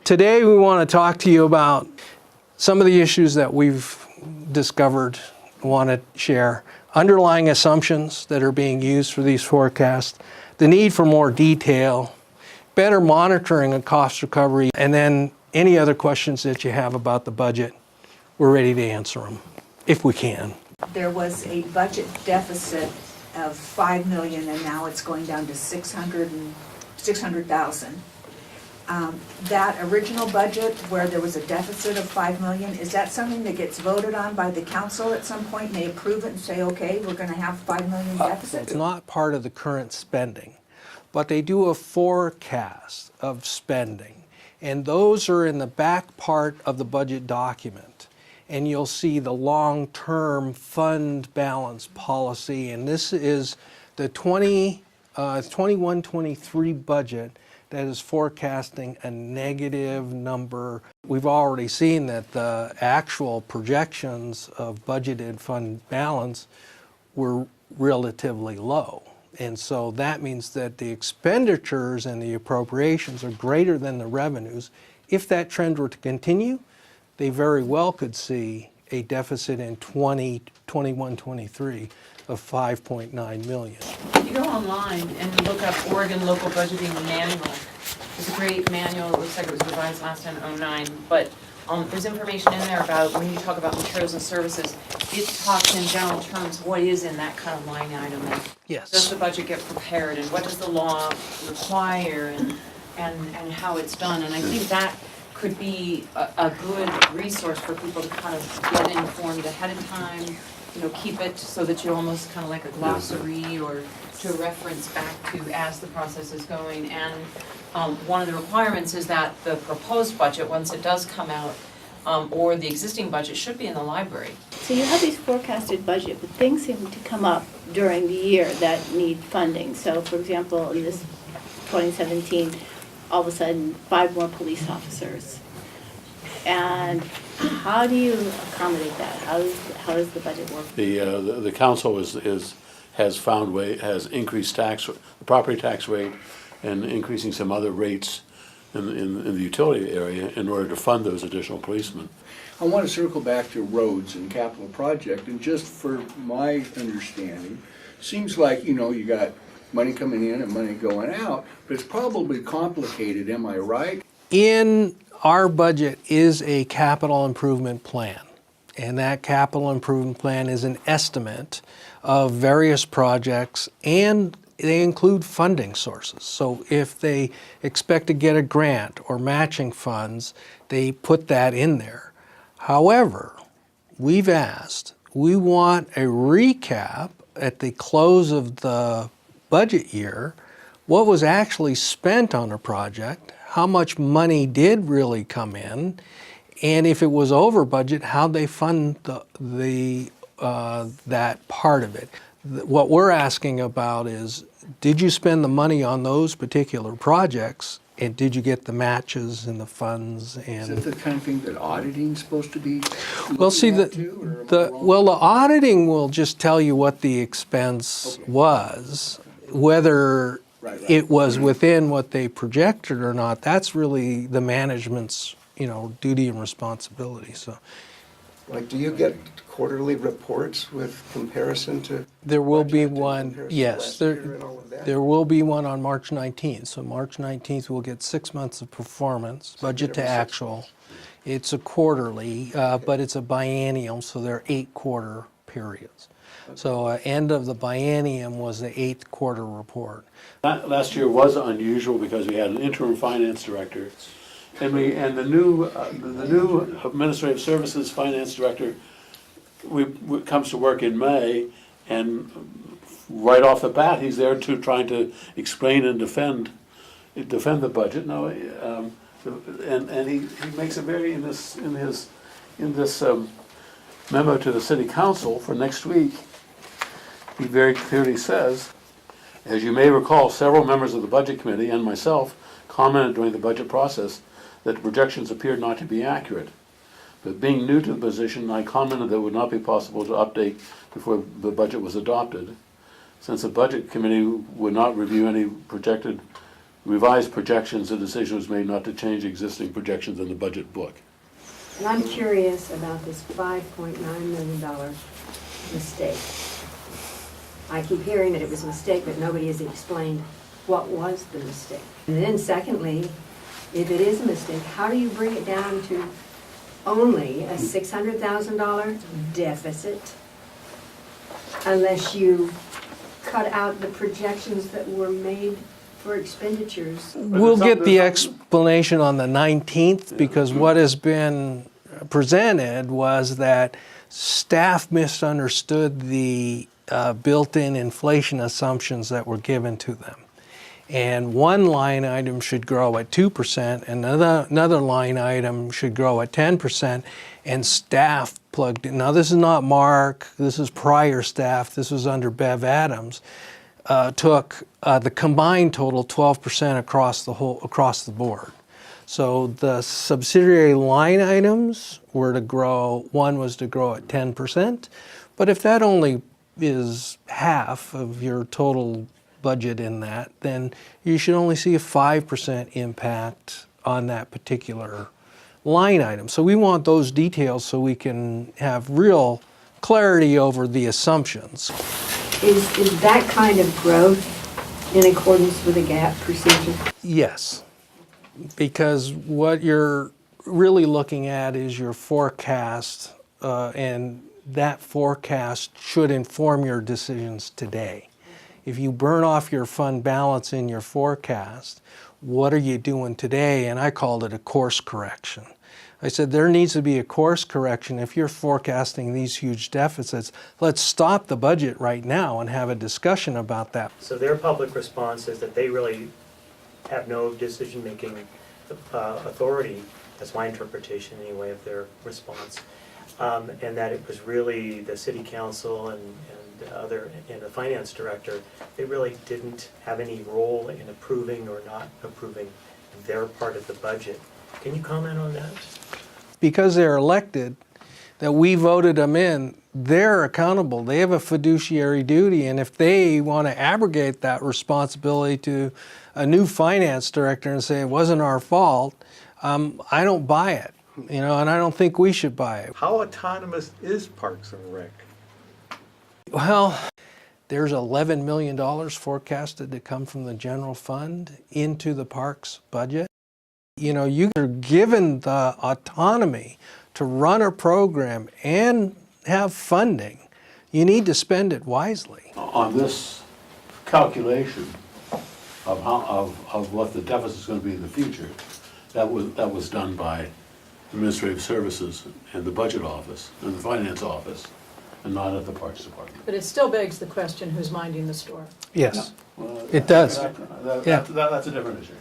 Today we want to talk to you about some of the issues that we've discovered, want to share, underlying assumptions that are being used for these forecasts, the need for more detail, better monitoring of cost recovery, and then any other questions that you have about the budget. We're ready to answer them, if we can. There was a budget deficit of $5 million, and now it's going down to $600,000. That original budget where there was a deficit of $5 million, is that something that gets voted on by the council at some point and they approve it and say, okay, we're going to have $5 million deficit? It's not part of the current spending, but they do a forecast of spending, and those are in the back part of the budget document. And you'll see the long-term fund balance policy, and this is the 21-23 budget that is forecasting a negative number. We've already seen that the actual projections of budgeted fund balance were relatively low. And so that means that the expenditures and the appropriations are greater than the revenues. If that trend were to continue, they very well could see a deficit in 21-23 of $5.9 million. You go online and look up Oregon Local Budgeting Manual. It's a great manual. It looks like it was revised last in '09, but there's information in there about when you talk about materials and services, it talks in general terms what is in that kind of line item. And yes. Does the budget get prepared, and what does the law require, and how it's done? And I think that could be a good resource for people to kind of get informed ahead of time, you know, keep it so that you're almost kind of like a glossary or to reference back to as the process is going. And one of the requirements is that the proposed budget, once it does come out, or the existing budget, should be in the library. So you have these forecasted budget, but things seem to come up during the year that need funding. So for example, in this 2017, all of a sudden 5 more police officers. And how do you accommodate that? How does the budget work? The council has increased the property tax rate and increasing some other rates in the utility area in order to fund those additional policemen. I want to circle back to roads and capital project, and just for my understanding, seems like, you know, you got money coming in and money going out, but it's probably complicated, am I right? In our budget is a capital improvement plan, and that capital improvement plan is an estimate of various projects, and they include funding sources. So if they expect to get a grant or matching funds, they put that in there. However, we've asked, we want a recap at the close of the budget year, what was actually spent on a project, how much money did really come in, and if it was over budget, how they fund that part of it. What we're asking about is, did you spend the money on those particular projects, and did you get the matches and the funds? And Is that the kind of thing that auditing's supposed to be? well, see, the auditing will just tell you what the expense was, whether it was within what they projected or not. That's really the management's, you know, duty and responsibility. So, like, do you get quarterly reports with comparison to? There will be one, yes. There will be one on March 19th. So March 19th, we'll get 6 months of performance, budget to actual. It's a quarterly, but it's a biennial, so there are 8 quarter periods. So end of the biennium was the 8th quarter report. Last year was unusual because we had an interim finance director, and the new administrative services finance director comes to work in May, and right off the bat he's there trying to explain and defend the budget. No, and he makes a very in this memo to the city council for next week. He very clearly says, as you may recall, several members of the budget committee and myself commented during the budget process that projections appeared not to be accurate. But being new to the position, I commented that it would not be possible to update before the budget was adopted. Since the budget committee would not review any projected revised projections, the decision was made not to change existing projections in the budget book. And I'm curious about this $5.9 million mistake. I keep hearing that it was a mistake, but nobody has explained what was the mistake. And then secondly, if it is a mistake, how do you bring it down to only a $600,000 deficit unless you cut out the projections that were made for expenditures? We'll get the explanation on the 19th, because what has been presented was that staff misunderstood the built-in inflation assumptions that were given to them. And one line item should grow at 2%, and another line item should grow at 10%, and staff plugged in. Now, this is not Mark, this is prior staff, this was under Bev Adams, took the combined total 12% across the board. So the subsidiary line items were to grow, one was to grow at 10%, but if that only is half of your total budget in that, then you should only see a 5% impact on that particular line item. So we want those details so we can have real clarity over the assumptions. Is that kind of growth in accordance with the GAP procedure? Yes, because what you're really looking at is your forecast, and that forecast should inform your decisions today. If you burn off your fund balance in your forecast, what are you doing today? And I called it a course correction. I said there needs to be a course correction. If you're forecasting these huge deficits, let's stop the budget right now and have a discussion about that. So their public response is that they really have no decision-making authority, that's my interpretation anyway of their response, and that it was really the city council and the finance director. They really didn't have any role in approving or not approving their part of the budget. Can you comment on that? Because they're elected, that we voted them in, they're accountable. They have a fiduciary duty, and if they want to abrogate that responsibility to a new finance director and say it wasn't our fault, I don't buy it, and I don't think we should buy it. How autonomous is Parks and Rec? Well, there's $11 million forecasted to come from the general fund into the parks budget. You are given the autonomy to run a program and have funding. You need to spend it wisely. On this calculation of what the deficit is going to be in the future, that was done by Administrative Services and the Budget Office and the Finance Office, and not at the Parks Department. But it still begs the question, who's minding the store? Yes, Well, it does. That's a different issue.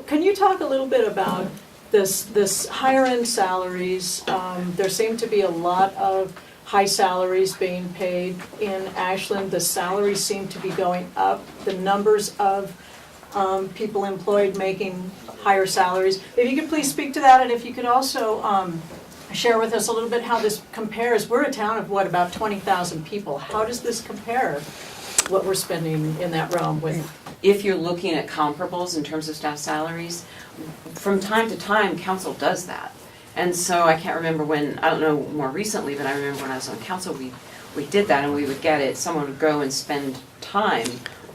Can you talk a little bit about this higher-end salaries? There seem to be a lot of high salaries being paid in Ashland. The salaries seem to be going up. The numbers of people employed making higher salaries. If you could please speak to that, and if you could also share with us a little bit how this compares. We're a town of, about 20,000 people. How does this compare, what we're spending in that realm with? If you're looking at comparables in terms of staff salaries, from time to time, council does that. And so I can't remember when, I don't know more recently, but I remember when I was on council, we did that, and we would get it, someone would go and spend time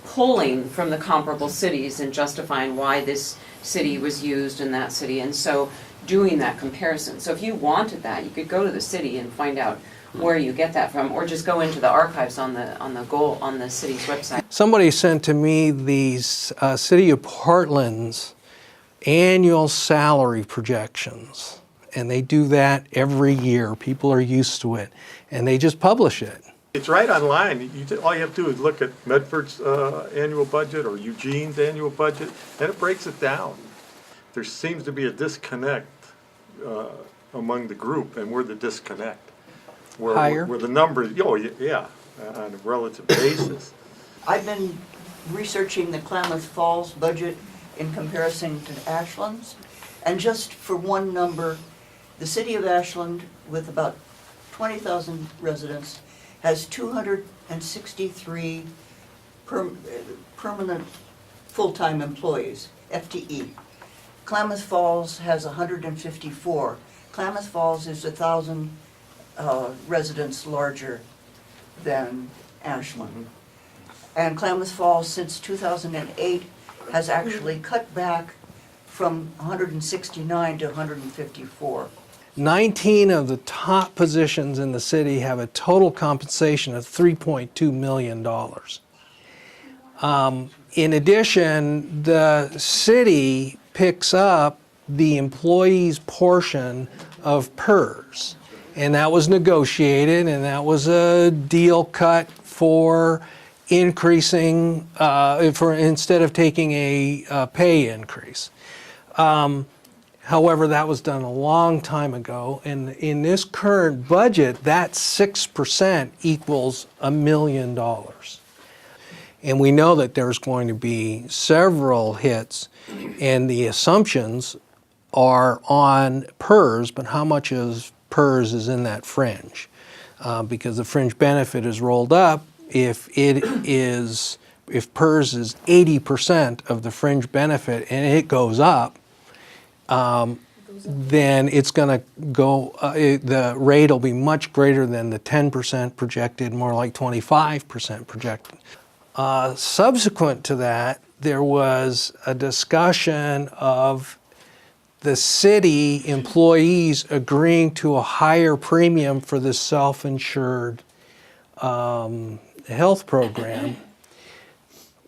pulling from the comparable cities and justifying why this city was used in that city, and so doing that comparison. So if you wanted that, you could go to the city and find out where you get that from, or just go into the archives on the city's website. Somebody sent to me the City of Portland's annual salary projections, and they do that every year. People are used to it, and they just publish it. It's right online. All you have to do is look at Medford's annual budget or Eugene's annual budget, and it breaks it down. There seems to be a disconnect among the group, and we're the disconnect. Higher? Where the numbers, on a relative basis. I've been researching the Klamath Falls budget in comparison to Ashland's, and just for one number, the city of Ashland, with about 20,000 residents, has 263 permanent full-time employees. FTE. Klamath Falls has 154. Klamath Falls is 1,000 residents larger than Ashland. And Klamath Falls, since 2008, has actually cut back from 169 to 154. 19 of the top positions in the city have a total compensation of $3.2 million. In addition, the city picks up the employees' portion of PERS. And that was negotiated, and that was a deal cut for increasing, instead of taking a pay increase. However, that was done a long time ago, and in this current budget, that 6% equals $1 million. And we know that there's going to be several hits, and the assumptions are on PERS, but how much is PERS is in that fringe? Because the fringe benefit is rolled up if PERS is 80% of the fringe benefit and it goes up, then it's going to go, the rate will be much greater than the 10% projected, more like 25% projected. Subsequent to that, there was a discussion of the city employees agreeing to a higher premium for the self-insured health program.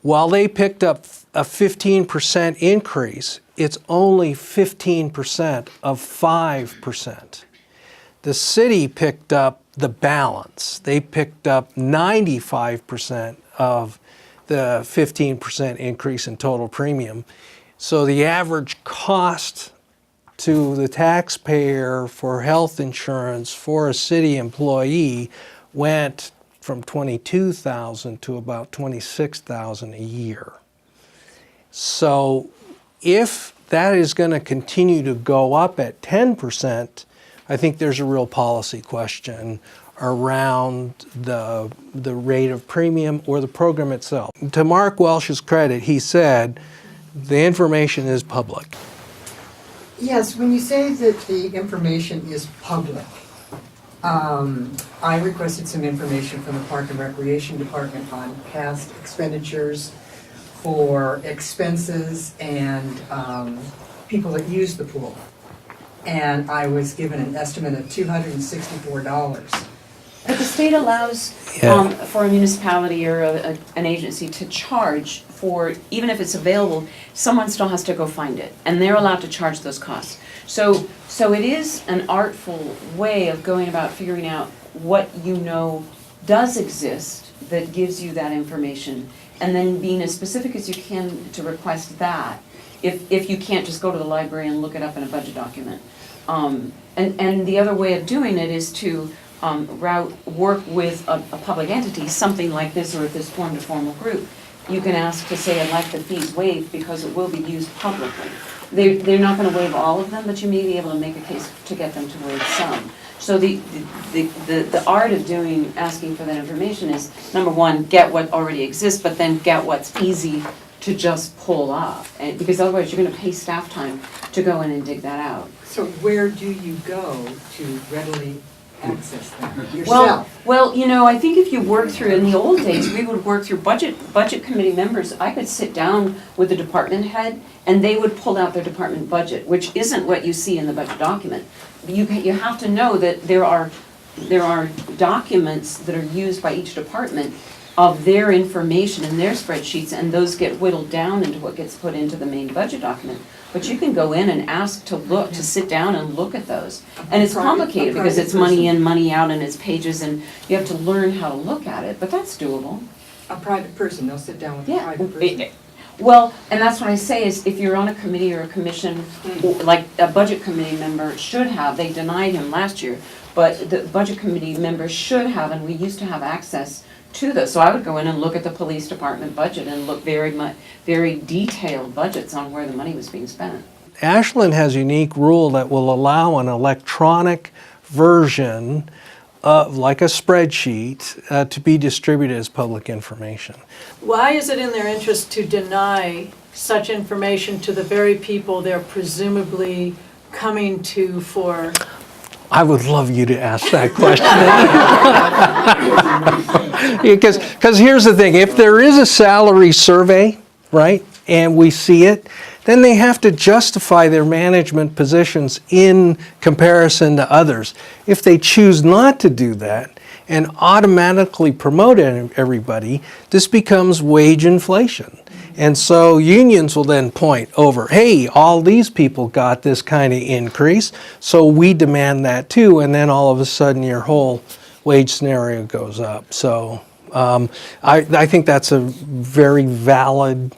While they picked up a 15% increase, it's only 15% of 5%. The city picked up the balance. They picked up 95% of the 15% increase in total premium. So the average cost to the taxpayer for health insurance for a city employee went from $22,000 to about $26,000 a year. So if that is going to continue to go up at 10%, I think there's a real policy question around the rate of premium or the program itself. To Mark Welsh's credit, he said the information is public. Yes, when you say that the information is public, I requested some information from the Park and Recreation Department on past expenditures for expenses and people that use the pool. And I was given an estimate of $264. But the state allows for a municipality or an agency to charge for, even if it's available, someone still has to go find it, and they're allowed to charge those costs. So it is an artful way of going about figuring out what you know does exist that gives you that information, and then being as specific as you can to request that, if you can't just go to the library and look it up in a budget document. And the other way of doing it is to work with a public entity, something like this, or if this formed a formal group. You can ask to say, I'd like the fees waived because it will be used publicly. They're not going to waive all of them, but you may be able to make a case to get them to waive some. So the art of asking for that information is, number one, get what already exists, but then get what's easy to just pull up. And because otherwise you're going to pay staff time to go in and dig that out. So where do you go to readily access that yourself? Well, you know, I think if you work through, in the old days, we would work through budget committee members. I could sit down with the department head and they would pull out their department budget, which isn't what you see in the budget document. You have to know that there are documents that are used by each department of their information in their spreadsheets, and those get whittled down into what gets put into the main budget document. But you can go in and ask to sit down and look at those. And it's complicated because it's money in, money out, and it's pages, and you have to learn how to look at it, but that's doable. A private person, they'll sit down with a private person. Well, and that's what I say is if you're on a committee or a commission, like a budget committee member should have, they denied him last year, but the budget committee members should have, and we used to have access to those. So I would go in and look at the police department budget and look very detailed budgets on where the money was being spent. Ashland has a unique rule that will allow an electronic version of, like a spreadsheet, to be distributed as public information. Why is it in their interest to deny such information to the very people they're presumably coming to for? I would love you to ask that question. Because here's the thing, if there is a salary survey, right, and we see it, then they have to justify their management positions in comparison to others. If they choose not to do that and automatically promote everybody, this becomes wage inflation. And so unions will then point over, hey, all these people got this kind of increase, so we demand that too, and then all of a sudden your whole wage scenario goes up. So I think that's a very valid,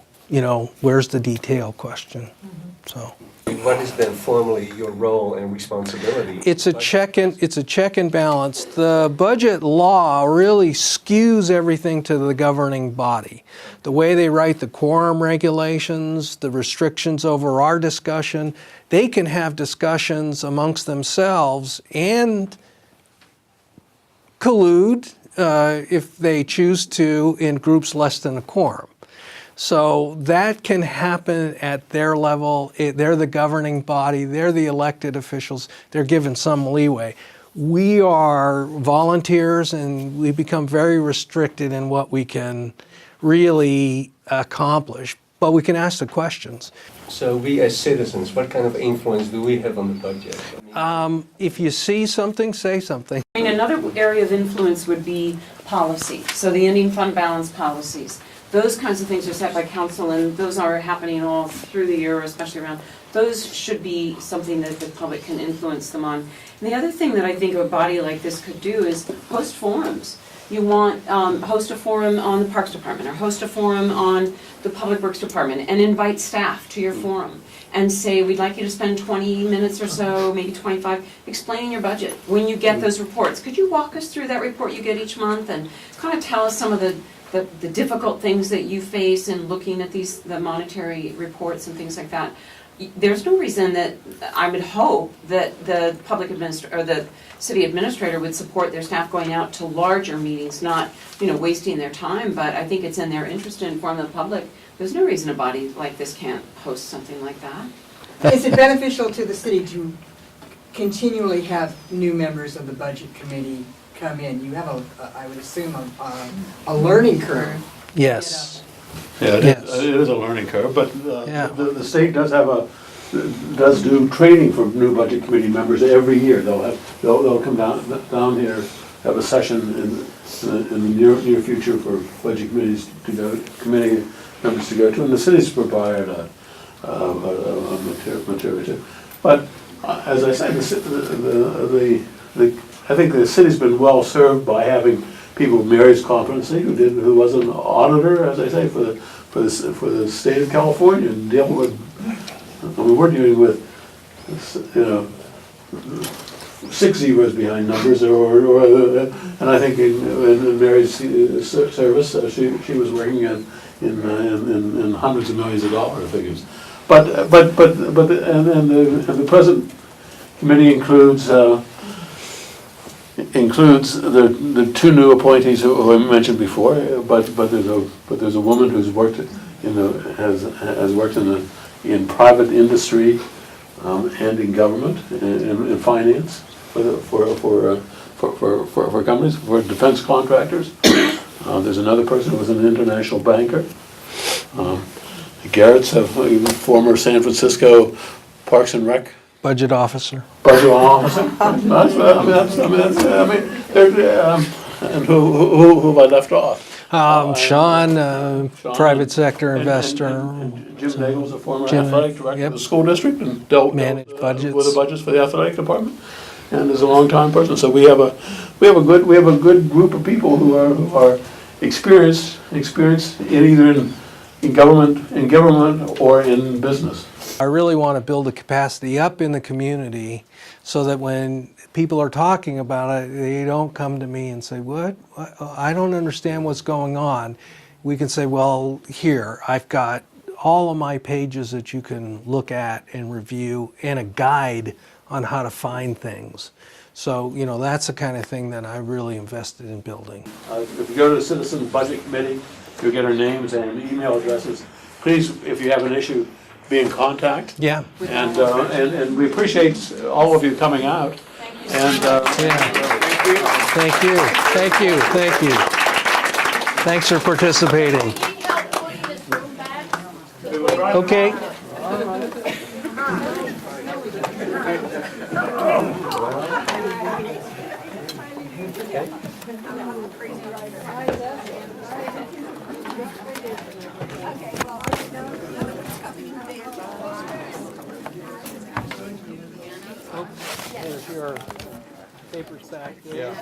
where's the detail question. So What is then formally your role and responsibility? it's a check and balance. The budget law really skews everything to the governing body. The way they write the quorum regulations, the restrictions over our discussion, they can have discussions amongst themselves and collude if they choose to in groups less than a quorum. So that can happen at their level. They're the governing body. They're the elected officials. They're given some leeway. We are volunteers, and we become very restricted in what we can really accomplish. But we can ask the questions. So we as citizens, what kind of influence do we have on the budget? If you see something, say something. I mean, another area of influence would be policy, so the ending fund balance policies. Those kinds of things are set by council, and those are happening all through the year, especially around. Those should be something that the public can influence them on. And the other thing that I think a body like this could do is host forums. You want, host a forum on the Parks Department, or host a forum on the Public Works Department, and invite staff to your forum. And say, we'd like you to spend 20 minutes or so, maybe 25, explaining your budget. When you get those reports, could you walk us through that report you get each month and kind of tell us some of the difficult things that you face in looking at the monetary reports and things like that? There's no reason that I would hope that the the city administrator would support their staff going out to larger meetings, not wasting their time. But I think it's in their interest to inform the public. There's no reason a body like this can't host something like that. Is it beneficial to the city to continually have new members of the budget committee come in? You have I would assume, a learning curve. Yes. Yeah, Yes. it is a learning curve, but Yeah. the state does do training for new budget committee members every year. They'll come down here, have a session in the near future for budget committee members to go to, and the city's provided a material too. But as I said, I think the city's been well served by having people of Mary's competency who was an auditor, as I say, for the state of California, and deal with. We're dealing with 6 zeros behind numbers, and I think in Mary's service, she was working in hundreds of millions of dollar figures. But the present committee includes the two new appointees who I mentioned before. But there's a woman who's worked has worked in private industry and in government, in finance for companies, for defense contractors. There's another person who was an international banker. Garrett's a former San Francisco Parks and Rec Budget officer. budget officer. And who have I left off? Sean, private sector investor. And Jim Nagel was a former Jim, athletic director yep. of the school district and dealt Managed budgets. with the budgets for the athletic department, and is a longtime person. So we have a good group of people who are experienced in either in government or in business. I really want to build the capacity up in the community so that when people are talking about it, they don't come to me and say, what? I don't understand what's going on. We can say, well, here, I've got all of my pages that you can look at and review and a guide on how to find things. So, that's the kind of thing that I really invested in building. If you go to the Citizen Budget Committee, you'll get our names and email addresses. please, if you have an issue, be in contact. Yeah. And we appreciate all of you coming out. And Thank you. Thank you. Thank you. Thanks for participating. Okay. Here's your paper stack. Yeah.